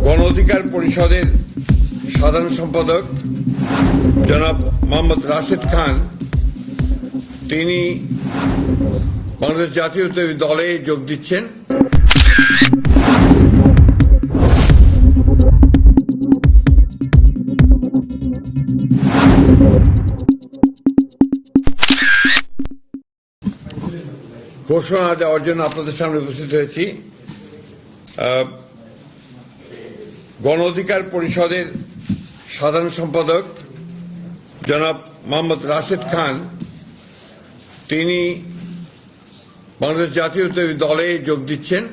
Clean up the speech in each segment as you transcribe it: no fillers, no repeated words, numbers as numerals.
গণ অধিকার পরিষদের সাধারণ সম্পাদক জনাব মোহাম্মদ রাশেদ খান তিনি বাংলাদেশ জাতীয়তাবাদী দলে যোগ দিচ্ছেন। ঘোষণা দেওয়ার জন্য আপনাদের সামনে উপস্থিত হয়েছি। গণ অধিকার পরিষদের সাধারণ সম্পাদক জনাব মোহাম্মদ রাশেদ খান তিনি বাংলাদেশ জাতীয়তাবাদী দলে যোগ দিচ্ছেন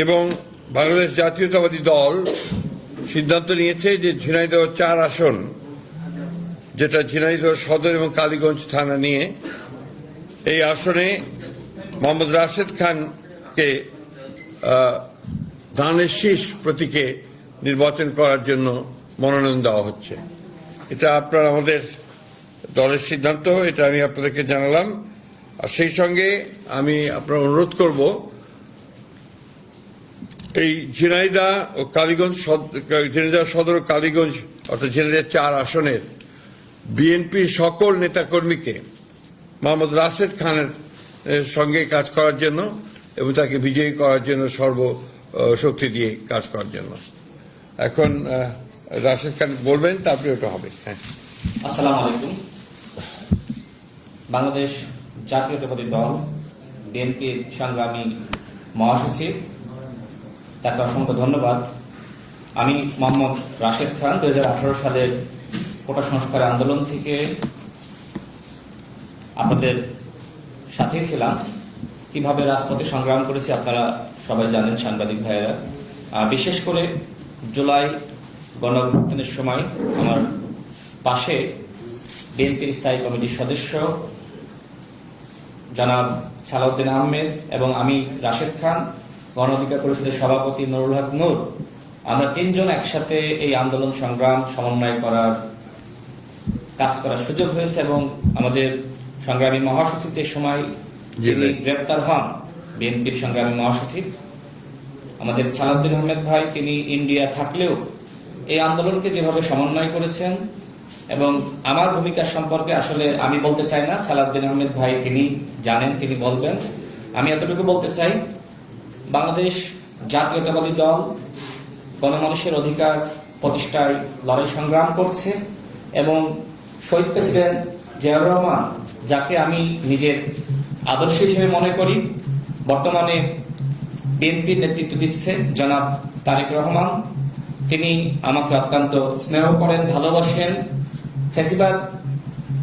এবং বাংলাদেশ জাতীয়তাবাদী দল সিদ্ধান্ত নিয়েছে যে ঝিনাইদহ 4 আসন, যেটা ঝিনাইদহ সদর এবং কালীগঞ্জ থানা নিয়ে, এই আসনে মোহাম্মদ রাশেদ খানকে ধানের শীষ প্রতীকে নির্বাচন করার জন্য মনোনয়ন দেওয়া হচ্ছে। এটা আপনার আমাদের দলের সিদ্ধান্ত, এটা আমি আপনাদেরকে জানালাম। আর সেই সঙ্গে আমি আপনার অনুরোধ করব, এই ঝিনাইদহ ও কালীগঞ্জ, ঝিনাইদহ সদর ও কালীগঞ্জ অর্থাৎ ঝিনাইদহ 4 আসনের বিএনপির সকল নেতাকর্মীকে মোহাম্মদ রাশেদ খানের সঙ্গে কাজ করার জন্য এবং তাকে বিজয়ী করার জন্য সর্বশক্তি দিয়ে কাজ করার জন্য। এখন রাশেদ খান বলবেন, তারপরে ওটা হবে। হ্যাঁ, আসসালামু আলাইকুম। বাংলাদেশ জাতীয়তাবাদী দল বিএনপির সংগ্রামী মহাসচিব, তাকে অসংখ্য ধন্যবাদ। আমি মোহাম্মদ রাশেদ খান 2018 সালের কোটা সংস্কার আন্দোলন থেকে আপনাদের সাথেই ছিলাম। কিভাবে রাজপথে সংগ্রাম করেছি আপনারা সবাই জানেন, সাংবাদিক ভাইয়েরা। বিশেষ করে জুলাই গণঅভ্যুত্থানের সময় আমার পাশে বিএনপির স্থায়ী কমিটির সদস্য জনাব সালাউদ্দিন আহমেদ এবং আমি রাশেদ খান, গণ অধিকার পরিষদের সভাপতি নুরুল হক নূর, আমরা 3 জন একসাথে এই আন্দোলন সংগ্রাম সমন্বয় করার কাজ করার সুযোগ হয়েছে এবং আমাদের সংগ্রামী মহাসচিব যে সময় তিনি গ্রেপ্তার হন, বিএনপির সংগ্রামী মহাসচিব আমাদের সালাউদ্দিন আহমেদ ভাই, তিনি ইন্ডিয়া থাকলেও এই আন্দোলনকে যেভাবে সমন্বয় করেছেন এবং আমার ভূমিকা সম্পর্কে আসলে আমি বলতে চাই না, সালাউদ্দিন আহমেদ ভাই তিনি জানেন, তিনি বলবেন। আমি এতটুকু বলতে চাই, বাংলাদেশ জাতীয়তাবাদী দল গণমানুষের অধিকার প্রতিষ্ঠায় লড়াই সংগ্রাম করছে এবং শহীদ প্রেসিডেন্ট জিয়াউর রহমান, যাকে আমি নিজের আদর্শ হিসেবে মনে করি, বর্তমানে বিএনপির নেতৃত্ব দিচ্ছে জনাব তারেক রহমান, তিনি আমাকে অত্যন্ত স্নেহ করেন, ভালোবাসেন। ফ্যাসিবাদ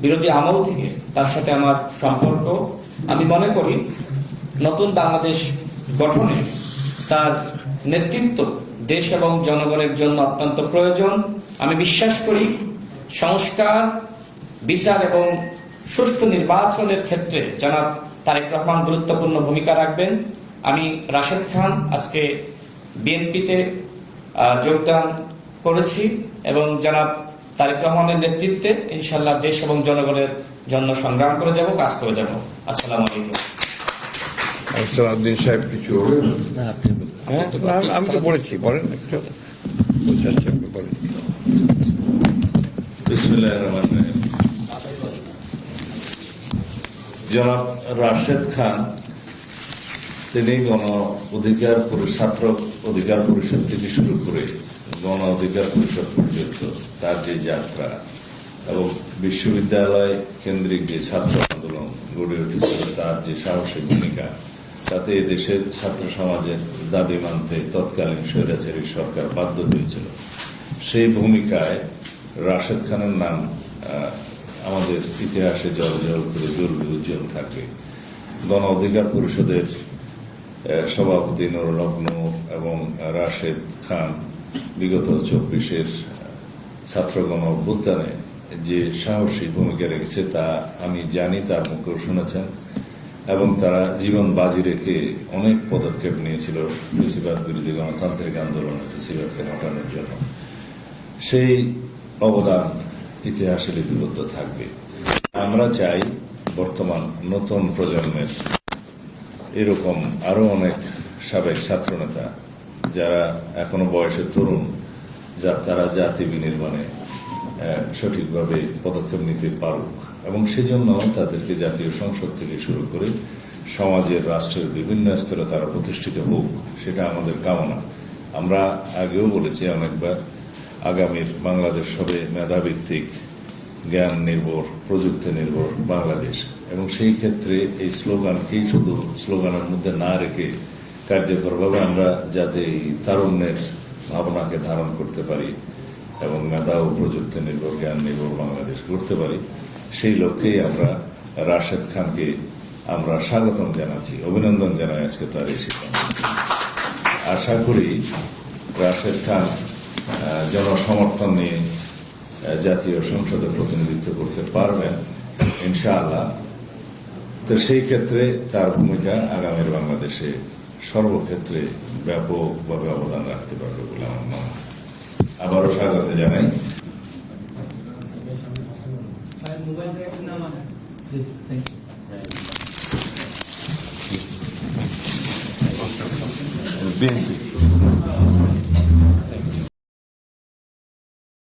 বিরোধী আমল থেকে তার সাথে আমার সম্পর্ক। আমি মনে করি নতুন বাংলাদেশ গঠনে তার নেতৃত্ব দেশ এবং জনগণের জন্য অত্যন্ত প্রয়োজন। আমি বিশ্বাস করি সংস্কার, বিচার এবং সুষ্ঠু নির্বাচনের ক্ষেত্রে জনাব তারেক রহমান গুরুত্বপূর্ণ ভূমিকা রাখবেন। আমি রাশেদ খান আজকে বিএনপিতে যোগদান করেছি এবং জনাব তারেক রহমানের নেতৃত্বে ইনশাআল্লাহ দেশ এবং জনগণের জন্য সংগ্রাম করে যাব, কাজ করে যাব। আসসালামু আলাইকুম। সালাউদ্দিন সাহেব কিছু আমি তো বলেছি, বলেন একটু। বলেন। বিসমিল্লাহির রহমানির রহিম। জনাব রাশেদ খান তিনি গণ অধিকার ছাত্র অধিকার পরিষদ থেকে শুরু করে গণ অধিকার পরিষদ পর্যন্ত তার যে যাত্রা এবং বিশ্ববিদ্যালয় কেন্দ্রিক যে ছাত্র আন্দোলন গড়ে উঠেছিল, তার যে সাহসী ভূমিকা, তাতে দেশের ছাত্র সমাজের দাবি মানতে তৎকালীন স্বৈরাচারী সরকার বাধ্য হয়েছিল। সেই ভূমিকায় রাশেদ খানের নাম আমাদের ইতিহাসে জল জল করে জ্বলবে, উজ্জ্বল থাকবে। গণ অধিকার পরিষদের সভাপতি নুরুল হক নূর এবং রাশেদ খান বিগত 24-এর ছাত্র গণ অভ্যুত্থানে যে সাহসী ভূমিকা রেখেছে তা আমি জানি, তার মুখেও শুনেছেন। এবং তারা জীবন বাজি রেখে অনেক পদক্ষেপ নিয়েছিল ফ্যাসিবাদ বিরোধী গণতান্ত্রিক আন্দোলনে ফ্যাসিবাদকে হটানোর জন্য। সেই অবদান ইতিহাসে লিপিবদ্ধ থাকবে। আমরা চাই বর্তমান নতুন প্রজন্মের এরকম আরো অনেক সাবেক ছাত্রনেতা যারা এখনো বয়সে তরুণ, তারা জাতি বিনির্মাণে সঠিকভাবে পদক্ষেপ নিতে পারুক, এবং সেজন্য তাদেরকে জাতীয় সংসদ থেকে শুরু করে সমাজের, রাষ্ট্রের বিভিন্ন স্তরে তারা প্রতিষ্ঠিত হোক, সেটা আমাদের কামনা। আমরা আগেও বলেছি অনেকবার, আগামীর বাংলাদেশ হবে মেধাভিত্তিক, জ্ঞান নির্ভর, প্রযুক্তি নির্ভর বাংলাদেশ, এবং সেই ক্ষেত্রে এই স্লোগানকেই শুধু স্লোগানের মধ্যে না রেখে কার্যকরভাবে আমরা যাতে এই তারুণ্যের ভাবনাকে ধারণ করতে পারি এবং মেধা ও প্রযুক্তি নির্ভর, জ্ঞান নির্ভর বাংলাদেশ গড়তে পারি, সেই লক্ষ্যেই আমরা রাশেদ খানকে আমরা স্বাগতম জানাচ্ছি, অভিনন্দন জানাই আজকে তার এই সিদ্ধান্ত। আশা করি রাশেদ খান জনসমর্থন নিয়ে জাতীয় সংসদে প্রতিনিধিত্ব করতে পারবেন ইনশাআল্লাহ। তো সেই ক্ষেত্রে তার ভূমিকা আগামীর বাংলাদেশে সর্বক্ষেত্রে ব্যাপকভাবে অবদান রাখতে পারবে বলে আমার মনে হয়। আবারও স্বাগত জানাই। বিএনপি